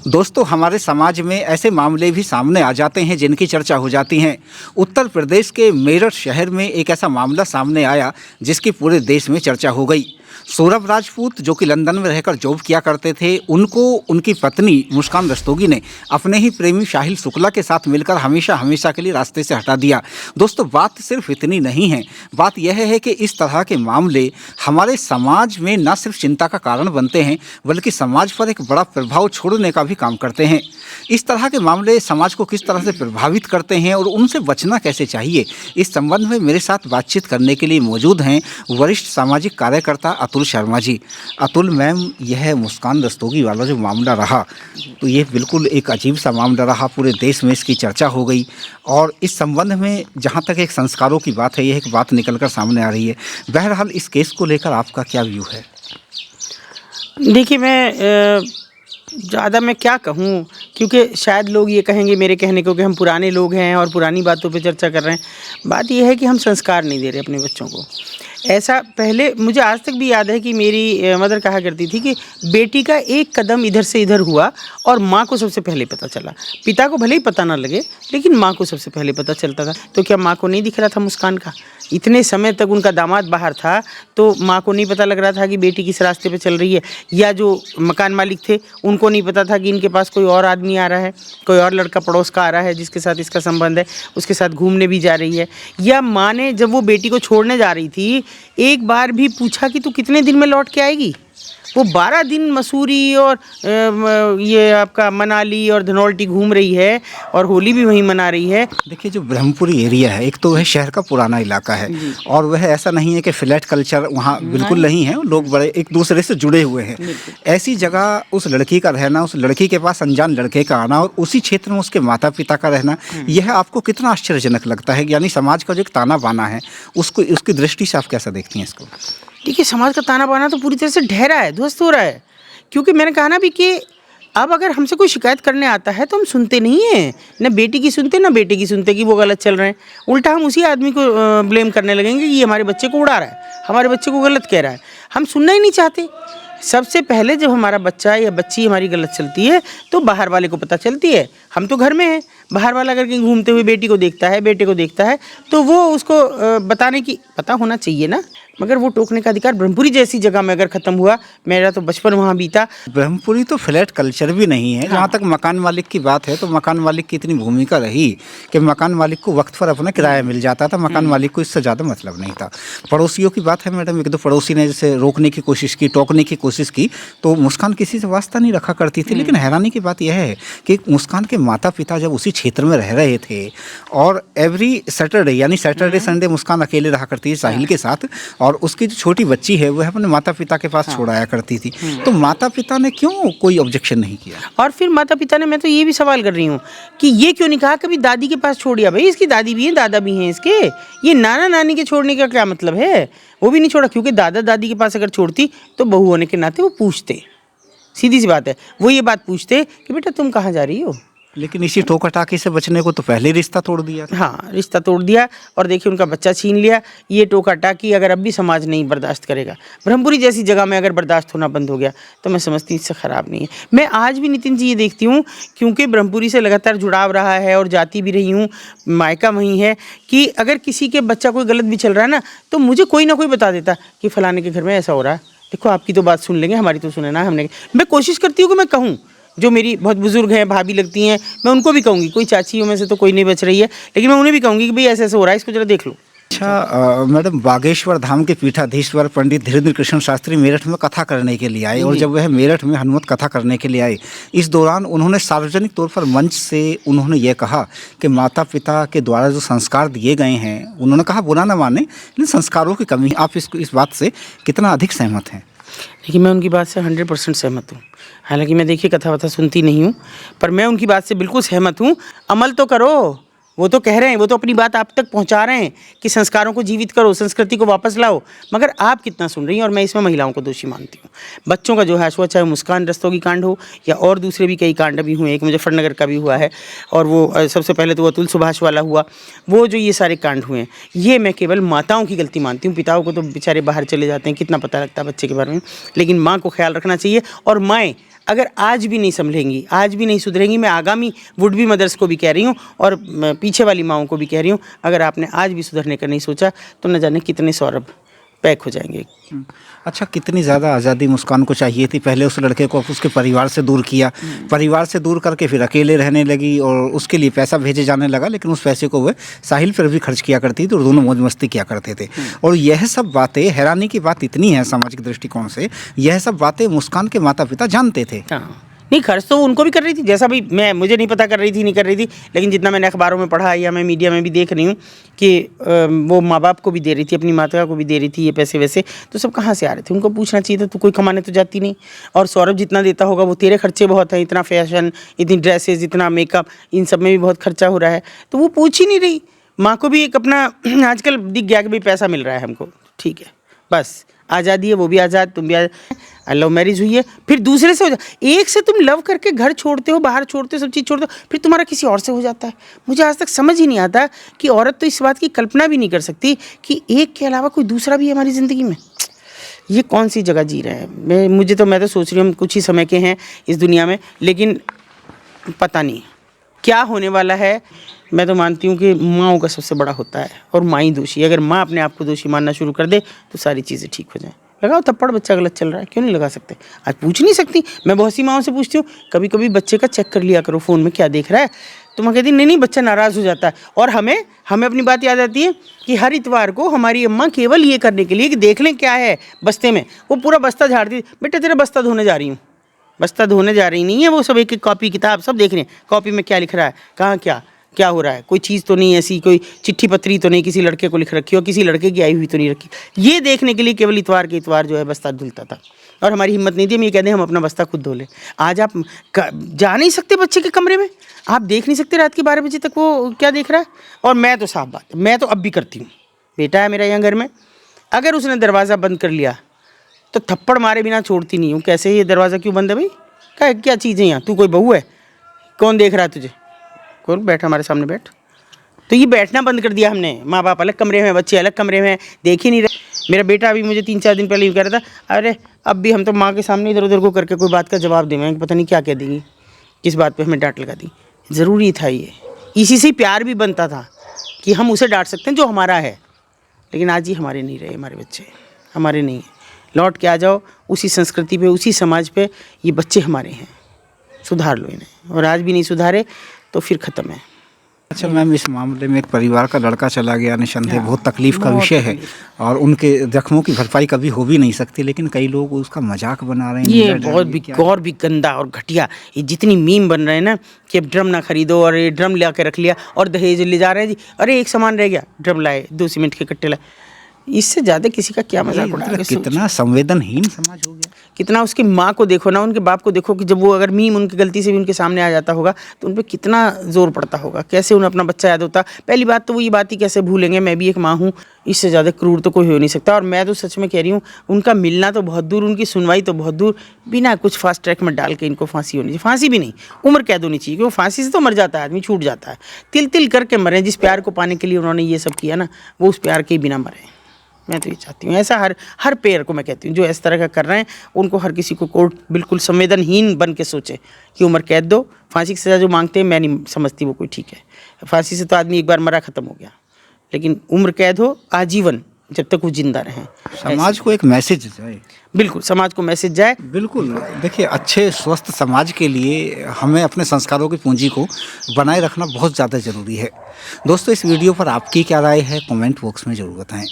दोस्तों, हमारे समाज में ऐसे मामले भी सामने आ जाते हैं जिनकी चर्चा हो जाती है। उत्तर प्रदेश के मेरठ शहर में एक ऐसा मामला सामने आया जिसकी पूरे देश में चर्चा हो गई। सौरभ राजपूत, जो कि लंदन में रहकर जॉब किया करते थे, उनको उनकी पत्नी मुस्कान रस्तोगी ने अपने ही प्रेमी साहिल शुक्ला के साथ मिलकर हमेशा हमेशा के लिए रास्ते से हटा दिया। दोस्तों, बात सिर्फ इतनी नहीं है। बात यह है कि इस तरह के मामले हमारे समाज में न सिर्फ चिंता का कारण बनते हैं, बल्कि समाज पर एक बड़ा प्रभाव छोड़ने का भी काम करते हैं। इस तरह के मामले समाज को किस तरह से प्रभावित करते हैं और उनसे बचना कैसे चाहिए, इस संबंध में मेरे साथ बातचीत करने के लिए मौजूद हैं वरिष्ठ सामाजिक कार्यकर्ता अतुल शर्मा जी। अतुल मैम, यह मुस्कान रस्तोगी वाला जो मामला रहा, तो ये बिल्कुल एक अजीब सा मामला रहा। पूरे देश में इसकी चर्चा हो गई और इस संबंध में जहाँ तक एक संस्कारों की बात है, यह एक बात निकलकर सामने आ रही है। बहरहाल, इस केस को लेकर आपका क्या व्यू है? देखिए, ज़्यादा मैं क्या कहूँ, क्योंकि शायद लोग ये कहेंगे मेरे कहने को कि हम पुराने लोग हैं और पुरानी बातों पे चर्चा कर रहे हैं। बात यह है कि हम संस्कार नहीं दे रहे अपने बच्चों को। ऐसा पहले मुझे आज तक भी याद है कि मेरी मदर कहा करती थी कि बेटी का एक कदम इधर से इधर हुआ और माँ को सबसे पहले पता चला। पिता को भले ही पता ना लगे, लेकिन माँ को सबसे पहले पता चलता था। तो क्या माँ को नहीं दिख रहा था मुस्कान का? इतने समय तक उनका दामाद बाहर था, तो माँ को नहीं पता लग रहा था कि बेटी किस रास्ते पे चल रही है? या जो मकान मालिक थे, उनको नहीं पता था कि इनके पास कोई और आदमी आ रहा है, कोई और लड़का पड़ोस का आ रहा है जिसके साथ इसका संबंध है, उसके साथ घूमने भी जा रही है? या माँ ने जब वो बेटी को छोड़ने जा रही थी, एक बार भी पूछा कि तू कितने दिन में लौट के आएगी? वो 12 दिन मसूरी और ये आपका मनाली और धनौल्टी घूम रही है और होली भी वहीं मना रही है। देखिए, जो ब्रह्मपुरी एरिया है, एक तो वह शहर का पुराना इलाका है और वह ऐसा नहीं है कि फ्लैट कल्चर वहाँ बिल्कुल नहीं है। लोग बड़े एक दूसरे से जुड़े हुए हैं। ऐसी जगह उस लड़की का रहना, उस लड़की के पास अनजान लड़के का आना और उसी क्षेत्र में उसके माता पिता का रहना, यह आपको कितना आश्चर्यजनक लगता है? यानी समाज का जो एक ताना बाना है, उसको उसकी दृष्टि से आप कैसा देखती हैं इसको? देखिए, समाज का ताना बाना तो पूरी तरह से ढहरा है, ध्वस्त हो रहा है। क्योंकि मैंने कहा ना भी कि अब अगर हमसे कोई शिकायत करने आता है तो हम सुनते नहीं हैं, न बेटी की सुनते न बेटे की सुनते कि वो गलत चल रहे हैं। उल्टा हम उसी आदमी को ब्लेम करने लगेंगे कि ये हमारे बच्चे को उड़ा रहा है, हमारे बच्चे को गलत कह रहा है। हम सुनना ही नहीं चाहते। सबसे पहले जब हमारा बच्चा या बच्ची हमारी गलत चलती है तो बाहर वाले को पता चलती है। हम तो घर में हैं, बाहर वाला अगर कहीं घूमते हुए बेटी को देखता है, बेटे को देखता है, तो वो उसको बताने की पता होना चाहिए ना। मगर वो टोकने का अधिकार ब्रह्मपुरी जैसी जगह में अगर ख़त्म हुआ, मेरा तो बचपन वहाँ बीता। ब्रह्मपुरी तो फ्लैट कल्चर भी नहीं है। जहाँ तक मकान मालिक की बात है, तो मकान मालिक की इतनी भूमिका रही कि मकान मालिक को वक्त पर अपना किराया मिल जाता था। मकान मालिक को इससे ज़्यादा मतलब नहीं था। पड़ोसियों की बात है मैडम, एक दो पड़ोसी ने जैसे रोकने की कोशिश की, टोकने की कोशिश की, तो मुस्कान किसी से वास्ता नहीं रखा करती थी। लेकिन हैरानी की बात यह है कि मुस्कान के माता पिता जब उसी क्षेत्र में रह रहे थे और एवरी सैटरडे, यानी सैटरडे संडे मुस्कान अकेले रहा करती थी साहिल के साथ, और उसकी जो छोटी बच्ची है वह अपने माता पिता के पास छोड़ाया करती थी। तो माता पिता ने क्यों कोई ऑब्जेक्शन नहीं किया? और फिर माता पिता ने, मैं तो ये भी सवाल कर रही हूँ कि ये क्यों नहीं कहा कभी दादी के पास छोड़िया? भाई, इसकी दादी भी है, दादा भी हैं इसके, ये नाना नानी के छोड़ने का क्या मतलब है? वो भी नहीं छोड़ा, क्योंकि दादा दादी के पास अगर छोड़ती तो बहू होने के नाते वो पूछते, सीधी सी बात है, वो ये बात पूछते कि बेटा तुम कहाँ जा रही हो। लेकिन इसी टोका-टाकी से बचने को तो पहले रिश्ता तोड़ दिया। हाँ, रिश्ता तोड़ दिया और देखिए उनका बच्चा छीन लिया। ये टोका-टाकी अगर अब भी समाज नहीं बर्दाश्त करेगा, ब्रह्मपुरी जैसी जगह में अगर बर्दाश्त होना बंद हो गया, तो मैं समझती इससे ख़राब नहीं है। मैं आज भी नितिन जी ये देखती हूँ, क्योंकि ब्रह्मपुरी से लगातार जुड़ाव रहा है और जाती भी रही हूँ, मायका वहीं है, कि अगर किसी के बच्चा कोई गलत भी चल रहा है ना, तो मुझे कोई ना कोई बता देता कि फ़लाने के घर में ऐसा हो रहा है, देखो आपकी तो बात सुन लेंगे, हमारी तो सुने ना हमने। मैं कोशिश करती हूँ कि मैं कहूँ, जो मेरी बहुत बुजुर्ग हैं, भाभी लगती हैं, मैं उनको भी कहूँगी। कोई चाचियों में से तो कोई नहीं बच रही है, लेकिन मैं उन्हें भी कहूँगी कि भाई ऐसे ऐसे हो रहा है, इसको जरा देख लो। अच्छा मैडम, बागेश्वर धाम के पीठाधीश्वर पंडित धीरेन्द्र कृष्ण शास्त्री मेरठ में कथा करने के लिए आए, और जब वह मेरठ में हनुमत कथा करने के लिए आए, इस दौरान उन्होंने सार्वजनिक तौर पर मंच से उन्होंने ये कहा कि माता पिता के द्वारा जो संस्कार दिए गए हैं, उन्होंने कहा बुरा ना माने, लेकिन संस्कारों की कमी। आप इस बात से कितना अधिक सहमत हैं? देखिए, मैं उनकी बात से 100% सहमत हूँ। हालांकि मैं देखिए कथा वथा सुनती नहीं हूँ, पर मैं उनकी बात से बिल्कुल सहमत हूँ। अमल तो करो, वो तो कह रहे हैं, वो तो अपनी बात आप तक पहुंचा रहे हैं कि संस्कारों को जीवित करो, संस्कृति को वापस लाओ, मगर आप कितना सुन रही हैं? और मैं इसमें महिलाओं को दोषी मानती हूँ। बच्चों का जो है, चाहे मुस्कान रस्तोगी कांड हो या और दूसरे भी कई कांड भी हुए, एक मुजफ्फरनगर का भी हुआ है, और वो सबसे पहले तो अतुल सुभाष वाला हुआ, वो जो ये सारे कांड हुए हैं, ये मैं केवल माताओं की गलती मानती हूँ। पिताओं को तो बेचारे बाहर चले जाते हैं, कितना पता लगता है बच्चे के बारे में, लेकिन माँ को ख्याल रखना चाहिए। और माएँ अगर आज भी नहीं संभलेंगी, आज भी नहीं सुधरेंगी, मैं आगामी वुड बी मदर्स को भी कह रही हूँ और पीछे वाली माँओं को भी कह रही हूँ, अगर आपने आज भी सुधरने का नहीं सोचा तो न जाने कितने सौरभ पैक हो जाएंगे। अच्छा, कितनी ज़्यादा आज़ादी मुस्कान को चाहिए थी? पहले उस लड़के को उसके परिवार से दूर किया, परिवार से दूर करके फिर अकेले रहने लगी और उसके लिए पैसा भेजे जाने लगा, लेकिन उस पैसे को वह साहिल पर भी खर्च किया करती थी और दोनों मौज मस्ती किया करते थे। और यह सब बातें, हैरानी की बात इतनी है सामाजिक दृष्टिकोण से, यह सब बातें मुस्कान के माता पिता जानते थे। हाँ, नहीं खर्च तो उनको भी कर रही थी, जैसा भी मुझे नहीं पता कर रही थी नहीं कर रही थी, लेकिन जितना मैंने अखबारों में पढ़ा या मैं मीडिया में भी देख रही हूँ कि वो माँ बाप को भी दे रही थी, अपनी माता को भी दे रही थी ये पैसे वैसे। तो सब कहाँ से आ रहे थे? उनको पूछना चाहिए था, तू कोई कमाने तो जाती नहीं, और सौरभ जितना देता होगा वो तेरे खर्चे बहुत हैं, इतना फैशन, इतनी ड्रेसेस, इतना मेकअप, इन सब में भी बहुत खर्चा हो रहा है, तो वो पूछ ही नहीं रही। माँ को भी एक अपना आजकल दिख गया कि भाई पैसा मिल रहा है हमको, ठीक है, बस आज़ादी है, वो भी आज़ाद, तुम भी लव मैरिज हुई है, फिर दूसरे से हो जा, एक से तुम लव करके घर छोड़ते हो, बाहर छोड़ते हो, सब चीज़ छोड़ते हो, फिर तुम्हारा किसी और से हो जाता है। मुझे आज तक समझ ही नहीं आता कि औरत तो इस बात की कल्पना भी नहीं कर सकती कि एक के अलावा कोई दूसरा भी है हमारी ज़िंदगी में। ये कौन सी जगह जी रहे हैं? मैं तो सोच रही हूँ हम कुछ ही समय के हैं इस दुनिया में, लेकिन पता नहीं क्या होने वाला है। मैं तो मानती हूँ कि माँओं का सबसे बड़ा होता है और माँ ही दोषी है। अगर माँ अपने आप को दोषी मानना शुरू कर दे तो सारी चीज़ें ठीक हो जाएं। लगाओ थप्पड़, बच्चा गलत चल रहा है, क्यों नहीं लगा सकते? आज पूछ नहीं सकती, मैं बहुत सी माँओं से पूछती हूँ, कभी कभी बच्चे का चेक कर लिया करो फ़ोन में क्या देख रहा है, तो मैं कहती नहीं, बच्चा नाराज़ हो जाता है। और हमें अपनी बात याद आती है कि हर इतवार को हमारी अम्मा केवल ये करने के लिए कि देख लें क्या है बस्ते में, वो पूरा बस्ता झाड़ती, बेटा तेरा बस्ता धोने जा रही हूँ। बस्ता धोने जा रही नहीं है, वो सब एक एक कॉपी किताब सब देख रहे हैं, कॉपी में क्या लिख रहा है, कहाँ क्या हो रहा है, कोई चीज़ तो नहीं ऐसी, कोई चिट्ठी पत्री तो नहीं किसी लड़के को लिख रखी हो, किसी लड़के की आई हुई तो नहीं रखी। ये देखने के लिए केवल इतवार के इतवार जो है बस्ता धुलता था, और हमारी हिम्मत नहीं थी हम ये कहते हैं हम अपना बस्ता खुद धो लें। आज आप जा नहीं सकते बच्चे के कमरे में, आप देख नहीं सकते रात के 12 बजे तक वो क्या देख रहा है। और मैं तो साफ बात, मैं तो अब भी करती हूँ, बेटा है मेरा यहाँ घर में, अगर उसने दरवाज़ा बंद कर लिया तो थप्पड़ मारे बिना छोड़ती नहीं हूँ। कैसे, ये दरवाज़ा क्यों बंद है भाई, क्या चीज़ है यहाँ, तू कोई बहू है, कौन देख रहा है तुझे, कौन, बैठ हमारे सामने बैठ। तो ये बैठना बंद कर दिया हमने, माँ बाप अलग कमरे में, बच्चे अलग कमरे में, देख ही नहीं रहे। मेरा बेटा अभी मुझे 3-4 दिन पहले यूँ कह रहा था, अरे अब भी हम तो माँ के सामने इधर उधर को करके कोई बात का जवाब दें, पता नहीं क्या कह देंगी, किस बात पे हमें डांट लगा दी। ज़रूरी था ये, इसी से प्यार भी बनता था कि हम उसे डांट सकते हैं जो हमारा है। लेकिन आज ये हमारे नहीं रहे, हमारे बच्चे हमारे नहीं हैं। लौट के आ जाओ उसी संस्कृति पे, उसी समाज पे, ये बच्चे हमारे हैं, सुधार लो इन्हें। और आज भी नहीं सुधारे तो फिर ख़त्म है। अच्छा मैम, इस मामले में एक परिवार का लड़का चला गया, निसंदेह बहुत तकलीफ़ का विषय है और उनके जख्मों की भरपाई कभी हो भी नहीं सकती, लेकिन कई लोग उसका मजाक बना रहे हैं। ये बहुत भी और भी गंदा और घटिया, ये जितनी मीम बन रहे हैं ना कि अब ड्रम ना खरीदो और ये ड्रम ला के रख लिया और दहेज ले जा रहे हैं जी, अरे एक सामान रह गया, ड्रम लाए, 2 सीमेंट के कट्टे लाए, इससे ज़्यादा किसी का क्या मजाक उड़ाएंगे। कितना संवेदनहीन समाज हो गया। कितना उसकी माँ को देखो ना, उनके बाप को देखो कि जब वो अगर मीम उनकी गलती से भी उनके सामने आ जाता होगा तो उन पर कितना जोर पड़ता होगा, कैसे उन्हें अपना बच्चा याद होता। पहली बात तो वो ये बात ही कैसे भूलेंगे, मैं भी एक माँ हूँ, इससे ज़्यादा क्रूर तो कोई हो नहीं सकता। और मैं तो सच में कह रही हूँ, उनका मिलना तो बहुत दूर, उनकी सुनवाई तो बहुत दूर, बिना कुछ फास्ट ट्रैक में डाल के इनको फांसी होनी चाहिए। फांसी भी नहीं, उम्र कैद होनी चाहिए, क्योंकि फांसी से तो मर जाता है आदमी, छूट जाता है। तिल तिल करके मरें, जिस प्यार को पाने के लिए उन्होंने ये सब किया ना, वो उस प्यार के बिना मरे। मैं तो ये चाहती हूँ, ऐसा हर पेयर को मैं कहती हूँ जो इस तरह का कर रहे हैं, उनको हर किसी को कोर्ट बिल्कुल संवेदनहीन बन के सोचे कि उम्र कैद दो। फांसी की सज़ा जो मांगते हैं मैं नहीं समझती वो कोई ठीक है। फांसी से तो आदमी एक बार मरा, ख़त्म हो गया, लेकिन उम्र कैद हो आजीवन, जब तक वो जिंदा रहें। समाज को एक मैसेज जाए, बिल्कुल समाज को मैसेज जाए। बिल्कुल। देखिए, अच्छे स्वस्थ समाज के लिए हमें अपने संस्कारों की पूंजी को बनाए रखना बहुत ज़्यादा ज़रूरी है। दोस्तों, इस वीडियो पर आपकी क्या राय है, कमेंट बॉक्स में ज़रूर बताएं।